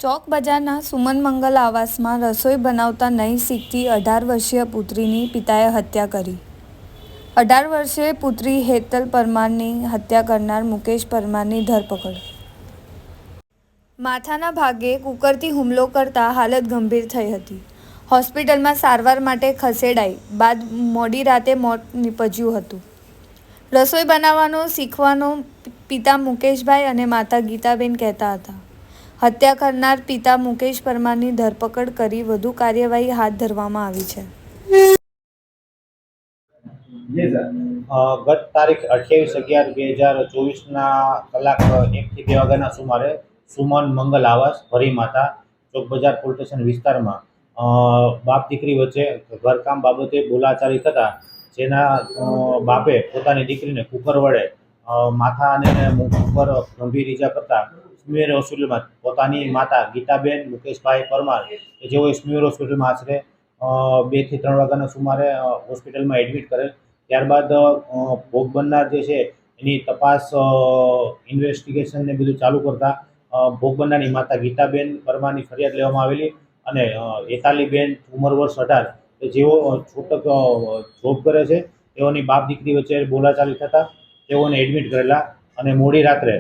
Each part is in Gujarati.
ચોક બજારના સુમન મંગલ આવાસમાં રસોઈ બનાવતા નહીં શીખતી 18 વર્ષીય પુત્રીની પિતાએ હત્યા કરી। 18 વર્ષીય પુત્રી હેતલ પરમારની હત્યા કરનાર મુકેશ પરમારની ધરપકડ। માથાના ભાગે કુકરથી હુમલો કરતા હાલત ગંભીર થઈ હતી। હોસ્પિટલમાં સારવાર માટે ખસેડાઈ બાદ મોડી રાતે મોત નીપજ્યું હતું। રસોઈ બનાવવાનું શીખવાનો પિતા મુકેશભાઈ અને માતા ગીતાબેન કહેતા હતા। હત્યા કરનાર પિતા મુકેશ પરમારની ધરપકડ કરી વધુ કાર્યવાહી હાથ ધરવામાં આવી છે। ગત તારીખ 28/11/2024 કલાક 1 થી 2 વાગ્યાના સુમારે સુમન મંગલ આવાસ ભરીમાતા ચોક બજાર પોલીસ સ્ટેશન વિસ્તારમાં બાપ દીકરી વચ્ચે ઘરકામ બાબતે બોલાચાલી થતા જેના બાપે પોતાની દીકરીને કુકર વડે માથા અને મુખ ઉપર ગંભીર ઈજા કરતા સ્મીર હોસ્પિટલમાં પોતાની માતા ગીતાબેન મુકેશભાઈ પરમાર કે જેઓ સ્મીર હોસ્પિટલમાં આશરે 2 થી 3 વાગ્યાના સુમારે હોસ્પિટલમાં એડમિટ કરેલ। ત્યારબાદ ભોગ બનનાર જે છે એની તપાસ ઇન્વેસ્ટિગેશન ને બધું ચાલુ કરતા ભોગ બનનારની માતા ગીતાબેન પરમારની ફરિયાદ લેવામાં આવેલી અને હેતાલીબેન ઉંમર વર્ષ 18 કે જેઓ છૂટક જોબ કરે છે તેઓની બાપ દીકરી વચ્ચે બોલાચાલી થતા તેઓને એડમિટ કરેલા અને મોડી રાત્રે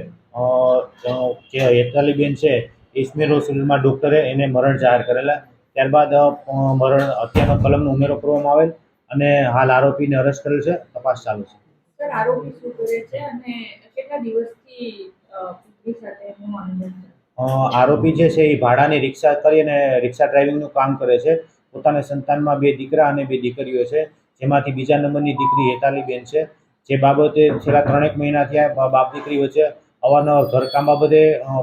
જે હેતાલીબેન છે ઇસ્મેર હોસ્પિટલમાં ડૉક્ટરે એને મરણ જાહેર કરેલા। ત્યારબાદ મરણ હત્યાનો કલમનો ઉમેરો કરવામાં આવેલ અને હાલ આરોપીને અરેસ્ટ કરેલ છે। તપાસ ચાલુ છે। સર, આરોપી શું કરે છે અને કેટલા દિવસથી પુત્રી સાથે એનું આંદોલન? આરોપી જે છે એ ભાડાની રિક્ષા કરી અને રિક્ષા ડ્રાઇવિંગનું કામ કરે છે। પોતાના સંતાનમાં 2 દીકરા અને 2 દીકરીઓ છે, જેમાંથી બીજા નંબરની દીકરી હેતાલીબેન છે, જે બાબતે છેલ્લા 3 મહિના થયા બાપ દીકરી વચ્ચે અવારનવાર ઘરકામ બાબતે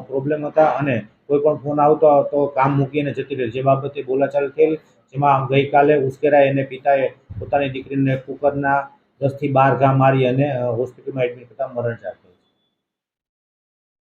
પ્રોબ્લેમ હતા અને કોઈ પણ ફોન આવતો તો કામ મૂકીને જતી રહે, જે બાબતે બોલાચાલી થયેલી, જેમાં ગઈકાલે ઉશ્કેરાઈ અને પિતાએ પોતાની દીકરીને કુકરના 10 થી 12 ઘા મારી અને હોસ્પિટલમાં એડમિટ કરતા મરણ જાહેર કર્યું।